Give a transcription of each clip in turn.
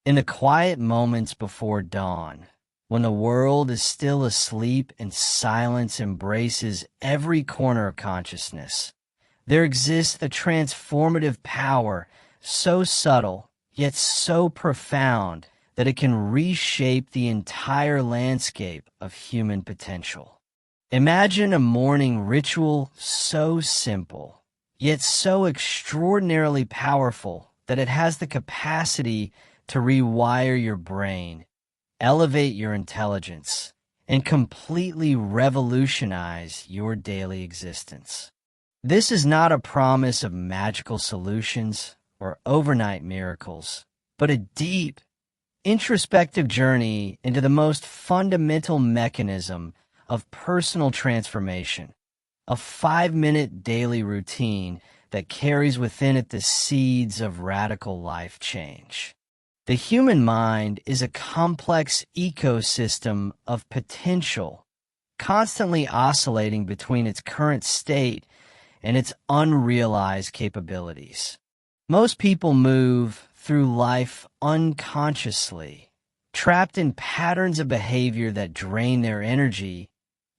In the quiet moments before dawn, when the world is still asleep and silence embraces every corner of consciousness, there exists a transformative power so subtle yet so profound that it can reshape the entire landscape of human potential. Imagine a morning ritual so simple, yet so extraordinarily powerful that it has the capacity to rewire your brain, elevate your intelligence, and completely revolutionize your daily existence. This is not a promise of magical solutions or overnight miracles, but a deep, introspective journey into the most fundamental mechanism of personal transformation, a 5-minute daily routine that carries within it the seeds of radical life change. The human mind is a complex ecosystem of potential, constantly oscillating between its current state and its unrealized capabilities. Most people move through life unconsciously, trapped in patterns of behavior that drain their energy,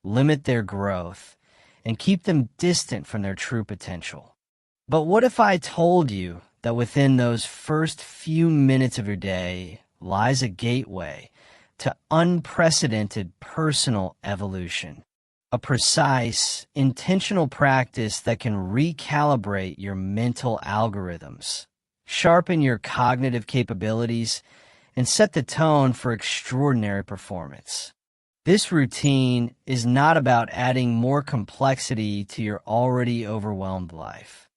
limit their growth, and keep them distant from their true potential. But what if I told you that within those first few minutes of your day lies a gateway to unprecedented personal evolution, a precise, intentional practice that can recalibrate your mental algorithms, sharpen your cognitive capabilities, and set the tone for extraordinary performance? This routine is not about adding more complexity to your already overwhelmed life.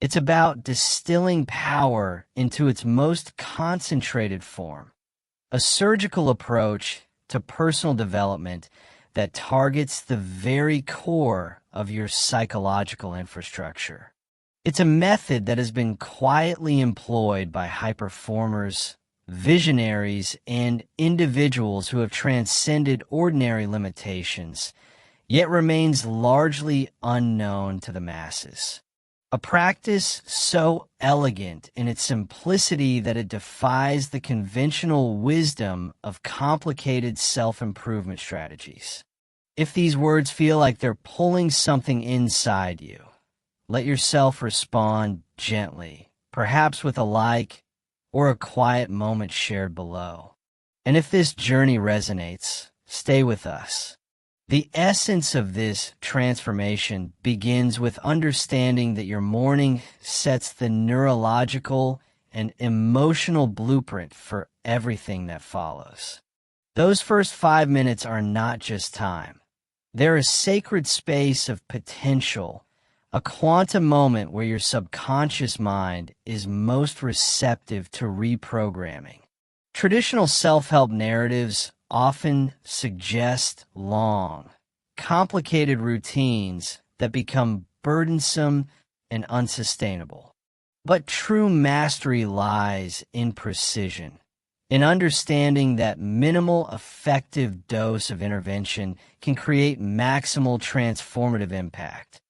It's about distilling power into its most concentrated form, a surgical approach to personal development that targets the very core of your psychological infrastructure. It's a method that has been quietly employed by high performers, visionaries, and individuals who have transcended ordinary limitations, yet remains largely unknown to the masses. A practice so elegant in its simplicity that it defies the conventional wisdom of complicated self-improvement strategies. If these words feel like they're pulling something inside you, let yourself respond gently, perhaps with a like or a quiet moment shared below. And if this journey resonates, stay with us. The essence of this transformation begins with understanding that your morning sets the neurological and emotional blueprint for everything that follows. Those first 5 minutes are not just time. They're a sacred space of potential, a quantum moment where your subconscious mind is most receptive to reprogramming. Traditional self-help narratives often suggest long, complicated routines that become burdensome and unsustainable. But true mastery lies in precision, in understanding that minimal effective dose of intervention can create maximal transformative impact.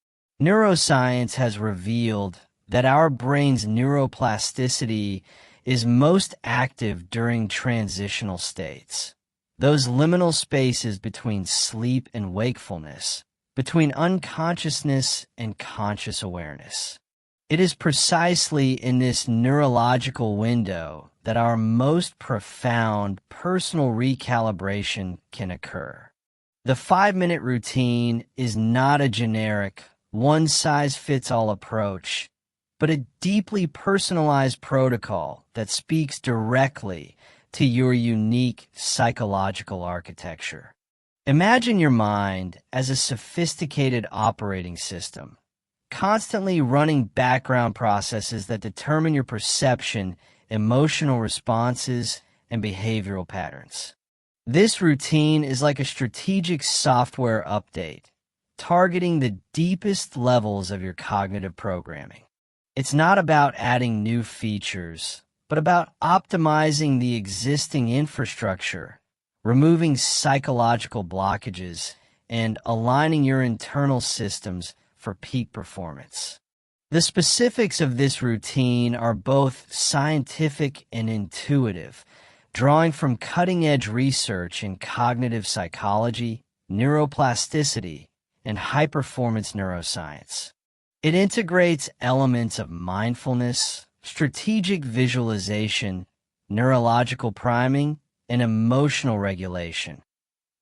Neuroscience has revealed that our brain's neuroplasticity is most active during transitional states. Those liminal spaces between sleep and wakefulness, between unconsciousness and conscious awareness. It is precisely in this neurological window that our most profound personal recalibration can occur. The 5-minute routine is not a generic, one-size-fits-all approach, but a deeply personalized protocol that speaks directly to your unique psychological architecture. Imagine your mind as a sophisticated operating system, constantly running background processes that determine your perception, emotional responses, and behavioral patterns. This routine is like a strategic software update, targeting the deepest levels of your cognitive programming. It's not about adding new features, but about optimizing the existing infrastructure, removing psychological blockages, and aligning your internal systems for peak performance. The specifics of this routine are both scientific and intuitive, drawing from cutting-edge research in cognitive psychology, neuroplasticity, and high-performance neuroscience. It integrates elements of mindfulness, strategic visualization, neurological priming, and emotional regulation,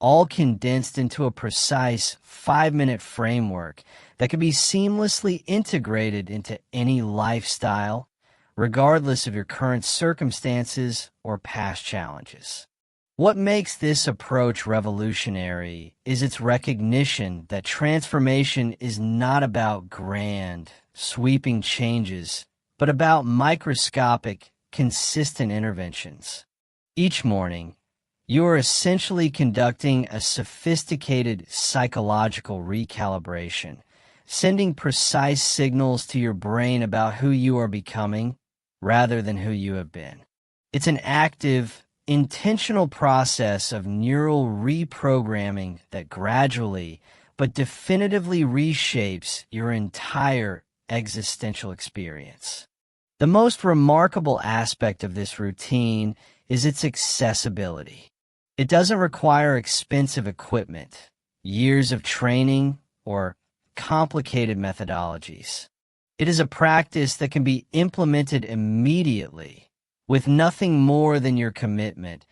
all condensed into a precise 5-minute framework that can be seamlessly integrated into any lifestyle, regardless of your current circumstances or past challenges. What makes this approach revolutionary is its recognition that transformation is not about grand, sweeping changes, but about microscopic, consistent interventions. Each morning, you are essentially conducting a sophisticated psychological recalibration, sending precise signals to your brain about who you are becoming rather than who you have been. It's an active, intentional process of neural reprogramming that gradually but definitively reshapes your entire existential experience. The most remarkable aspect of this routine is its accessibility. It doesn't require expensive equipment, years of training, or complicated methodologies. It is a practice that can be implemented immediately with nothing more than your commitment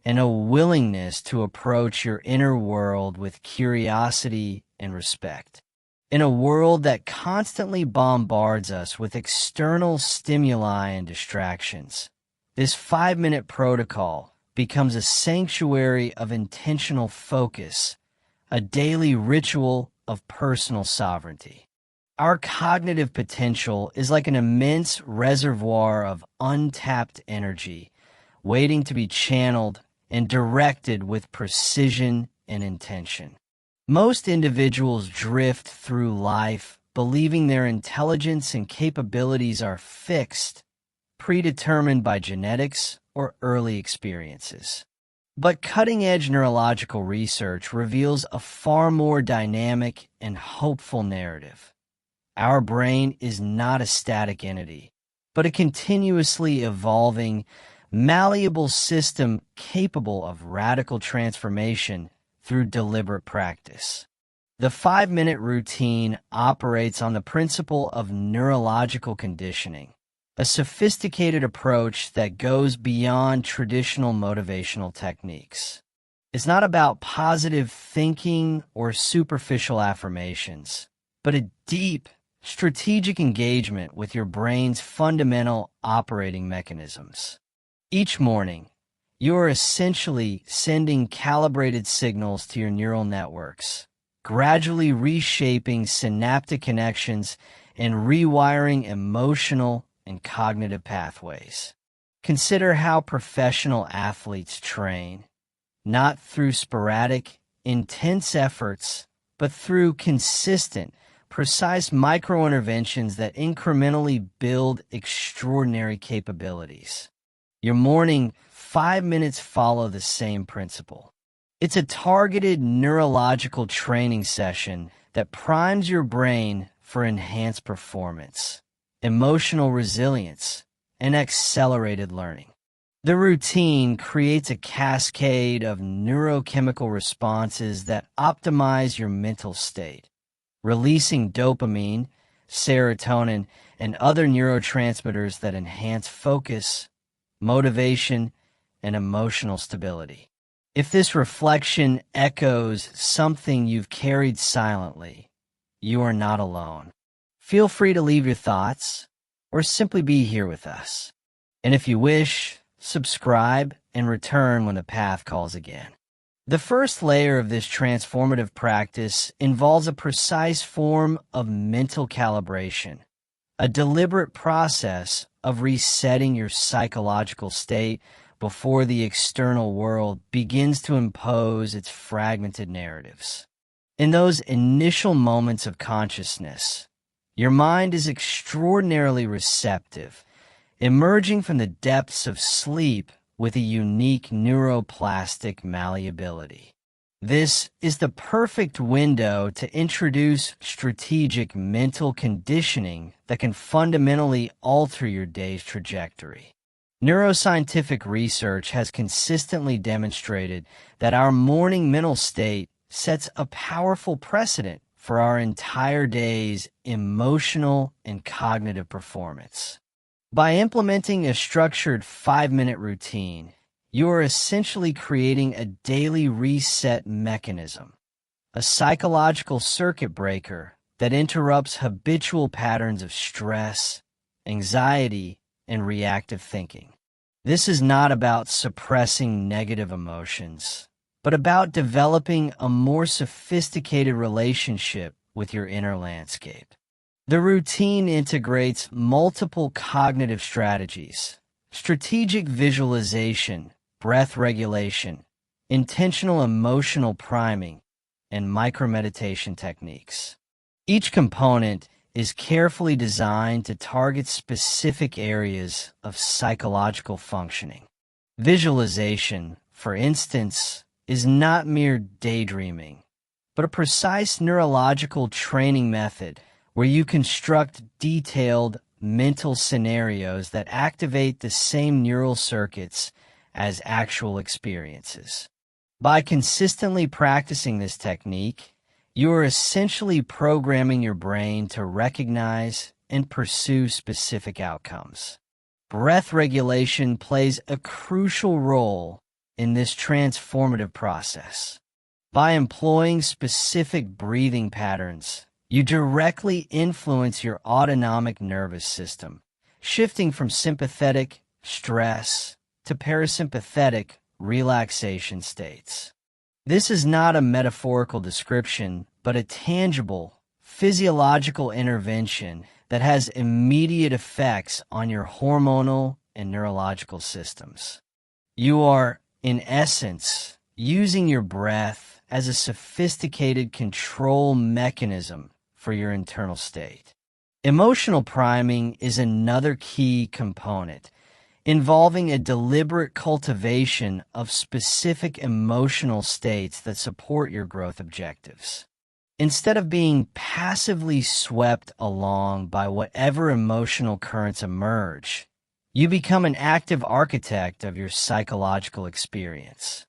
and a willingness to approach your inner world with curiosity and respect. In a world that constantly bombards us with external stimuli and distractions, this 5-minute protocol becomes a sanctuary of intentional focus, a daily ritual of personal sovereignty. Our cognitive potential is like an immense reservoir of untapped energy, waiting to be channeled and directed with precision and intention. Most individuals drift through life believing their intelligence and capabilities are fixed, predetermined by genetics or early experiences. But cutting-edge neurological research reveals a far more dynamic and hopeful narrative. Our brain is not a static entity, but a continuously evolving, malleable system capable of radical transformation through deliberate practice. The 5-minute routine operates on the principle of neurological conditioning, a sophisticated approach that goes beyond traditional motivational techniques. It's not about positive thinking or superficial affirmations, but a deep, strategic engagement with your brain's fundamental operating mechanisms. Each morning, you are essentially sending calibrated signals to your neural networks, gradually reshaping synaptic connections and rewiring emotional and cognitive pathways. Consider how professional athletes train, not through sporadic, intense efforts, but through consistent, precise micro-interventions that incrementally build extraordinary capabilities. Your morning 5 minutes follow the same principle. It's a targeted neurological training session that primes your brain for enhanced performance, emotional resilience, and accelerated learning. The routine creates a cascade of neurochemical responses that optimize your mental state, releasing dopamine, serotonin, and other neurotransmitters that enhance focus, motivation, and emotional stability. If this reflection echoes something you've carried silently, you are not alone. Feel free to leave your thoughts or simply be here with us. And if you wish, subscribe and return when the path calls again. The first layer of this transformative practice involves a precise form of mental calibration, a deliberate process of resetting your psychological state before the external world begins to impose its fragmented narratives. In those initial moments of consciousness, your mind is extraordinarily receptive, emerging from the depths of sleep with a unique neuroplastic malleability. This is the perfect window to introduce strategic mental conditioning that can fundamentally alter your day's trajectory. Neuroscientific research has consistently demonstrated that our morning mental state sets a powerful precedent for our entire day's emotional and cognitive performance. By implementing a structured 5-minute routine, you are essentially creating a daily reset mechanism, a psychological circuit breaker that interrupts habitual patterns of stress, anxiety, and reactive thinking. This is not about suppressing negative emotions, but about developing a more sophisticated relationship with your inner landscape. The routine integrates multiple cognitive strategies: strategic visualization, breath regulation, intentional emotional priming, and micromeditation techniques. Each component is carefully designed to target specific areas of psychological functioning. Visualization, for instance, is not mere daydreaming, but a precise neurological training method where you construct detailed mental scenarios that activate the same neural circuits as actual experiences. By consistently practicing this technique, you are essentially programming your brain to recognize and pursue specific outcomes. Breath regulation plays a crucial role in this transformative process. By employing specific breathing patterns, you directly influence your autonomic nervous system, shifting from sympathetic stress to parasympathetic relaxation states. This is not a metaphorical description, but a tangible, physiological intervention that has immediate effects on your hormonal and neurological systems. You are, in essence, using your breath as a sophisticated control mechanism for your internal state. Emotional priming is another key component, involving a deliberate cultivation of specific emotional states that support your growth objectives. Instead of being passively swept along by whatever emotional currents emerge, you become an active architect of your psychological experience.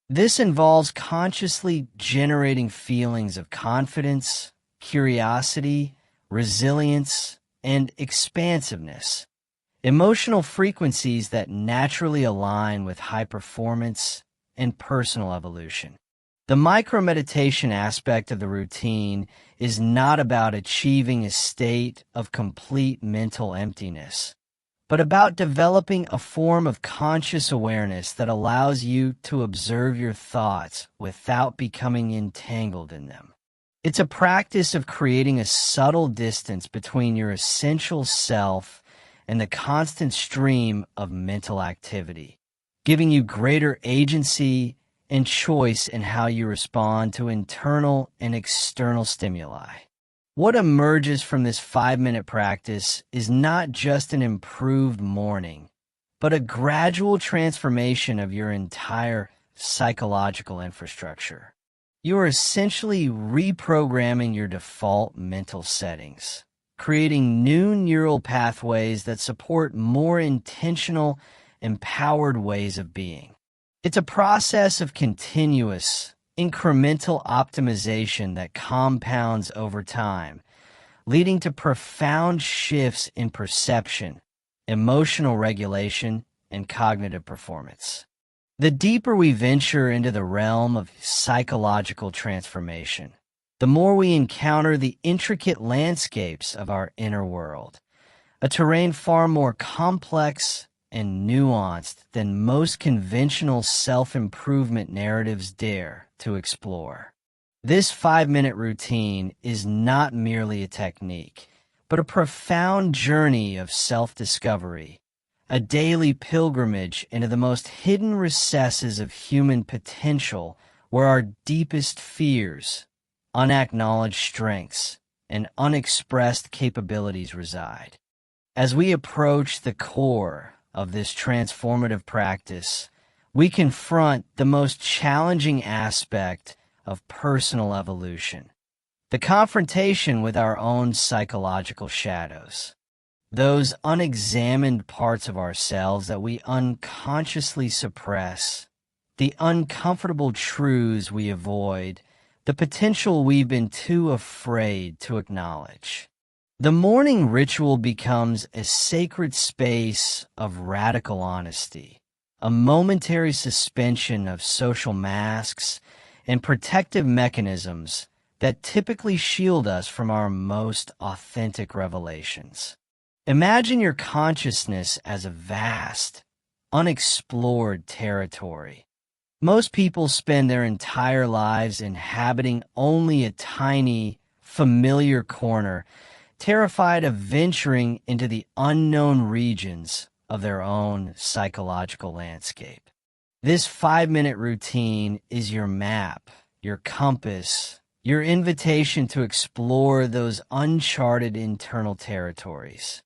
This involves consciously generating feelings of confidence, curiosity, resilience, and expansiveness, emotional frequencies that naturally align with high performance and personal evolution. The micromeditation aspect of the routine is not about achieving a state of complete mental emptiness, but about developing a form of conscious awareness that allows you to observe your thoughts without becoming entangled in them. It's a practice of creating a subtle distance between your essential self and the constant stream of mental activity, giving you greater agency and choice in how you respond to internal and external stimuli. What emerges from this 5-minute practice is not just an improved morning, but a gradual transformation of your entire psychological infrastructure. You are essentially reprogramming your default mental settings, creating new neural pathways that support more intentional, empowered ways of being. It's a process of continuous, incremental optimization that compounds over time, leading to profound shifts in perception, emotional regulation, and cognitive performance. The deeper we venture into the realm of psychological transformation, the more we encounter the intricate landscapes of our inner world, a terrain far more complex and nuanced than most conventional self-improvement narratives dare to explore. This 5-minute routine is not merely a technique, but a profound journey of self-discovery, a daily pilgrimage into the most hidden recesses of human potential where our deepest fears, unacknowledged strengths, and unexpressed capabilities reside. As we approach the core of this transformative practice, we confront the most challenging aspect of personal evolution. The confrontation with our own psychological shadows. Those unexamined parts of ourselves that we unconsciously suppress. The uncomfortable truths we avoid. The potential we've been too afraid to acknowledge. The morning ritual becomes a sacred space of radical honesty, a momentary suspension of social masks and protective mechanisms that typically shield us from our most authentic revelations. Imagine your consciousness as a vast, unexplored territory. Most people spend their entire lives inhabiting only a tiny, familiar corner, terrified of venturing into the unknown regions of their own psychological landscape. This 5-minute routine is your map, your compass, your invitation to explore those uncharted internal territories.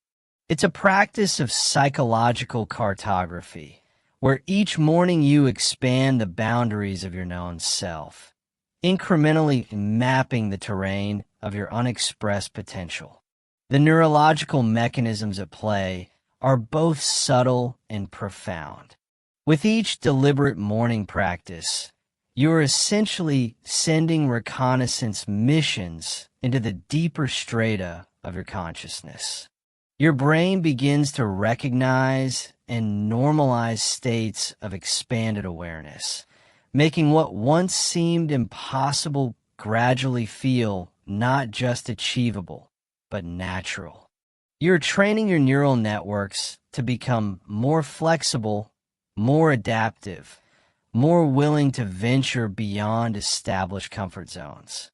It's a practice of psychological cartography, where each morning you expand the boundaries of your known self, incrementally mapping the terrain of your unexpressed potential. The neurological mechanisms at play are both subtle and profound. With each deliberate morning practice, you're essentially sending reconnaissance missions into the deeper strata of your consciousness. Your brain begins to recognize and normalize states of expanded awareness, making what once seemed impossible gradually feel not just achievable, but natural. You're training your neural networks to become more flexible, more adaptive, more willing to venture beyond established comfort zones.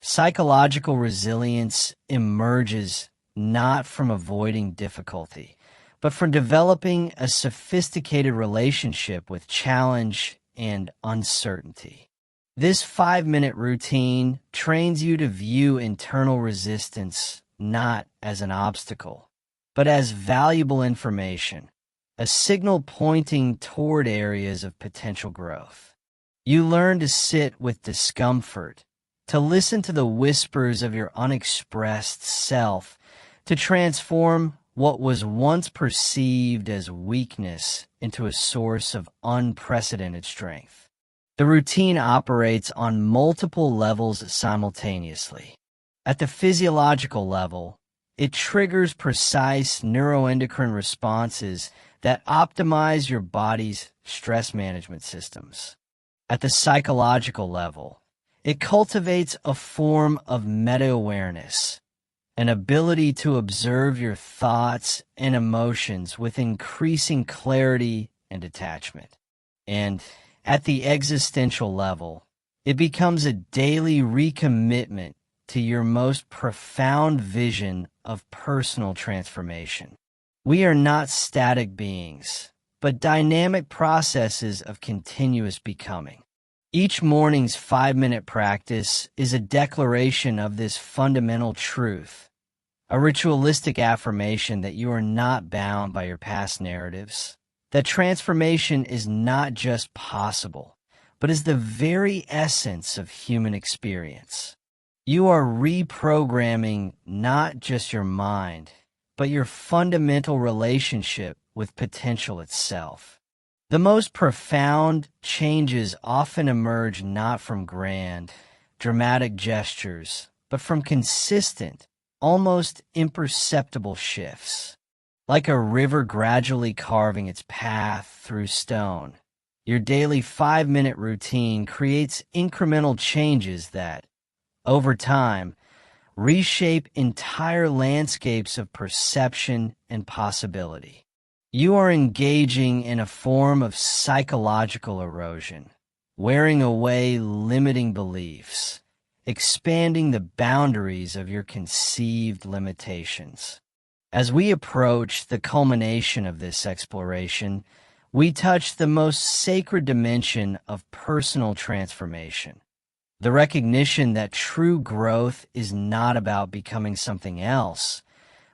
Psychological resilience emerges not from avoiding difficulty, but from developing a sophisticated relationship with challenge and uncertainty. This 5-minute routine trains you to view internal resistance not as an obstacle, but as valuable information, a signal pointing toward areas of potential growth. You learn to sit with discomfort, to listen to the whispers of your unexpressed self, to transform what was once perceived as weakness into a source of unprecedented strength. The routine operates on multiple levels simultaneously. At the physiological level, it triggers precise neuroendocrine responses that optimize your body's stress management systems. At the psychological level, it cultivates a form of meta-awareness, an ability to observe your thoughts and emotions with increasing clarity and detachment. And at the existential level, it becomes a daily recommitment to your most profound vision of personal transformation. We are not static beings, but dynamic processes of continuous becoming. Each morning's 5-minute practice is a declaration of this fundamental truth, a ritualistic affirmation that you are not bound by your past narratives, that transformation is not just possible, but is the very essence of human experience. You are reprogramming not just your mind, but your fundamental relationship with potential itself. The most profound changes often emerge not from grand, dramatic gestures, but from consistent, almost imperceptible shifts. Like a river gradually carving its path through stone, your daily 5-minute routine creates incremental changes that, over time, reshape entire landscapes of perception and possibility. You are engaging in a form of psychological erosion, wearing away limiting beliefs, expanding the boundaries of your conceived limitations. As we approach the culmination of this exploration, we touch the most sacred dimension of personal transformation. The recognition that true growth is not about becoming something else,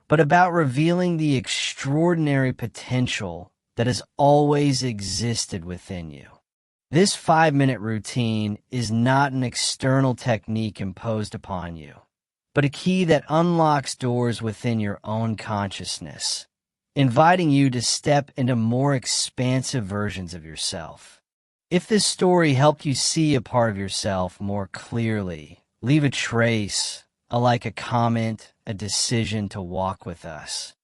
but about revealing the extraordinary potential that has always existed within you. This 5-minute routine is not an external technique imposed upon you, but a key that unlocks doors within your own consciousness, inviting you to step into more expansive versions of yourself. If this story helped you see a part of yourself more clearly, leave a trace, a comment, a decision to walk with us.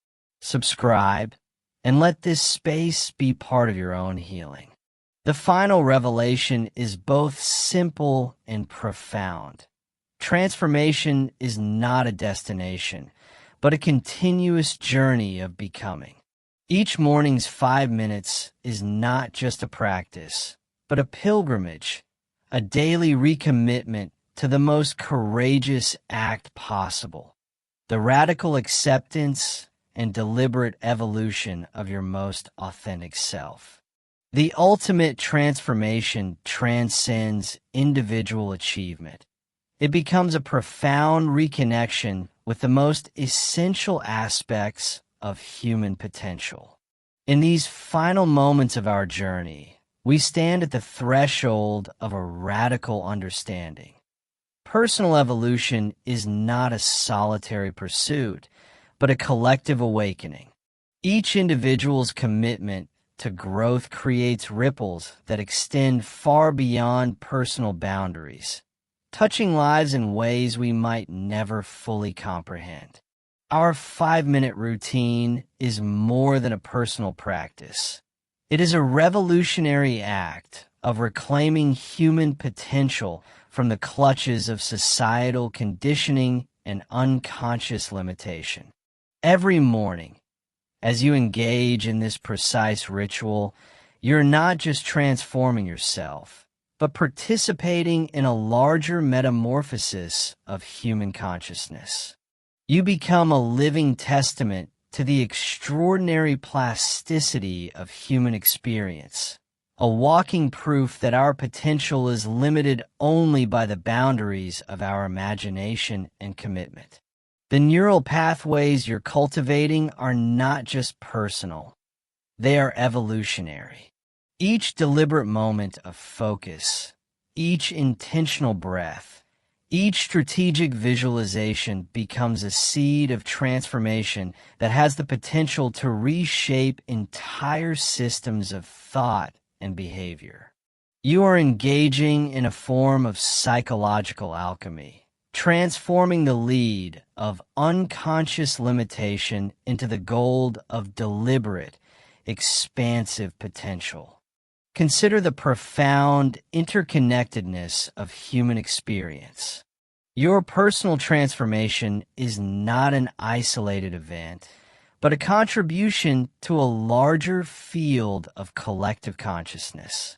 Subscribe, and let this space be part of your own healing. The final revelation is both simple and profound. Transformation is not a destination, but a continuous journey of becoming. Each morning's 5 minutes is not just a practice, but a pilgrimage, a daily recommitment to the most courageous act possible, the radical acceptance and deliberate evolution of your most authentic self. The ultimate transformation transcends individual achievement. It becomes a profound reconnection with the most essential aspects of human potential. In these final moments of our journey, we stand at the threshold of a radical understanding. Personal evolution is not a solitary pursuit, but a collective awakening. Each individual's commitment to growth creates ripples that extend far beyond personal boundaries, touching lives in ways we might never fully comprehend. Our 5-minute routine is more than a personal practice. It is a revolutionary act of reclaiming human potential from the clutches of societal conditioning and unconscious limitation. Every morning, as you engage in this precise ritual, you're not just transforming yourself, but participating in a larger metamorphosis of human consciousness. You become a living testament to the extraordinary plasticity of human experience, a walking proof that our potential is limited only by the boundaries of our imagination and commitment. The neural pathways you're cultivating are not just personal, they are evolutionary. Each deliberate moment of focus, each intentional breath, each strategic visualization becomes a seed of transformation that has the potential to reshape entire systems of thought and behavior. You are engaging in a form of psychological alchemy, transforming the lead of unconscious limitation into the gold of deliberate, expansive potential. Consider the profound interconnectedness of human experience. Your personal transformation is not an isolated event, but a contribution to a larger field of collective consciousness.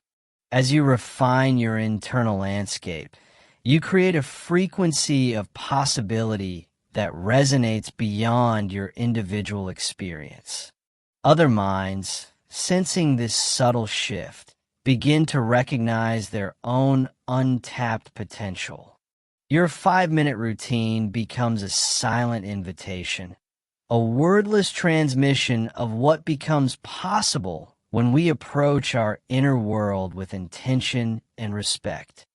As you refine your internal landscape, you create a frequency of possibility that resonates beyond your individual experience. Other minds, sensing this subtle shift, begin to recognize their own untapped potential. Your 5-minute routine becomes a silent invitation, a wordless transmission of what becomes possible when we approach our inner world with intention and respect.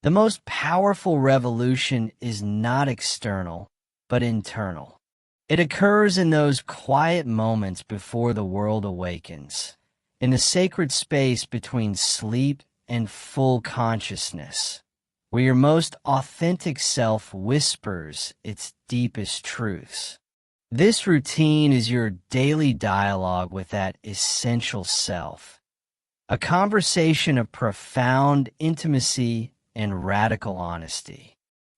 The most powerful revolution is not external, but internal. It occurs in those quiet moments before the world awakens, in the sacred space between sleep and full consciousness, where your most authentic self whispers its deepest truths. This routine is your daily dialogue with that essential self, a conversation of profound intimacy and radical honesty.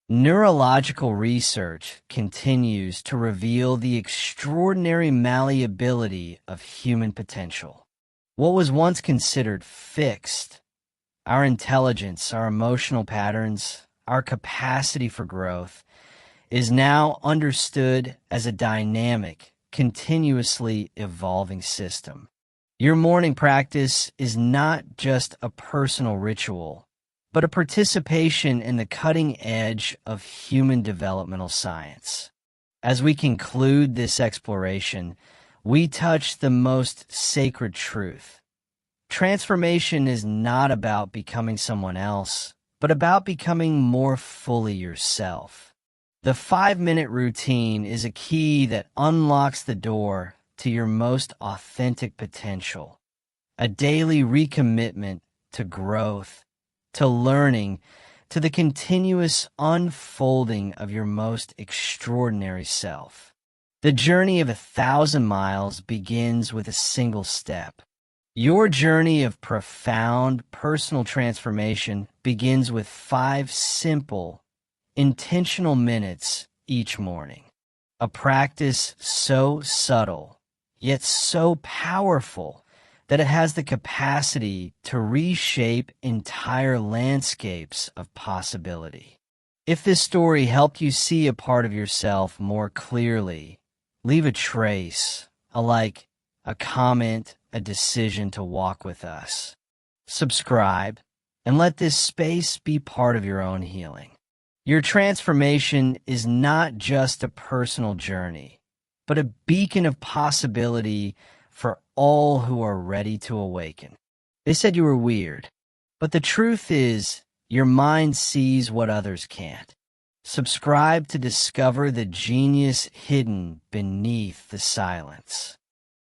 Neurological research continues to reveal the extraordinary malleability of human potential. What was once considered fixed, our intelligence, our emotional patterns, our capacity for growth, is now understood as a dynamic, continuously evolving system. Your morning practice is not just a personal ritual, but a participation in the cutting edge of human developmental science. As we conclude this exploration, we touch the most sacred truth. Transformation is not about becoming someone else, but about becoming more fully yourself. The 5-minute routine is a key that unlocks the door to your most authentic potential. A daily recommitment to growth, to learning, to the continuous unfolding of your most extraordinary self. The journey of 1,000 miles begins with a single step. Your journey of profound personal transformation begins with 5 simple, intentional minutes each morning. A practice so subtle, yet so powerful, that it has the capacity to reshape entire landscapes of possibility. If this story helped you see a part of yourself more clearly, leave a trace, a like, a comment, a decision to walk with us. Subscribe, and let this space be part of your own healing. Your transformation is not just a personal journey, but a beacon of possibility for all who are ready to awaken. They said you were weird, but the truth is, your mind sees what others can't. Subscribe to discover the genius hidden beneath the silence.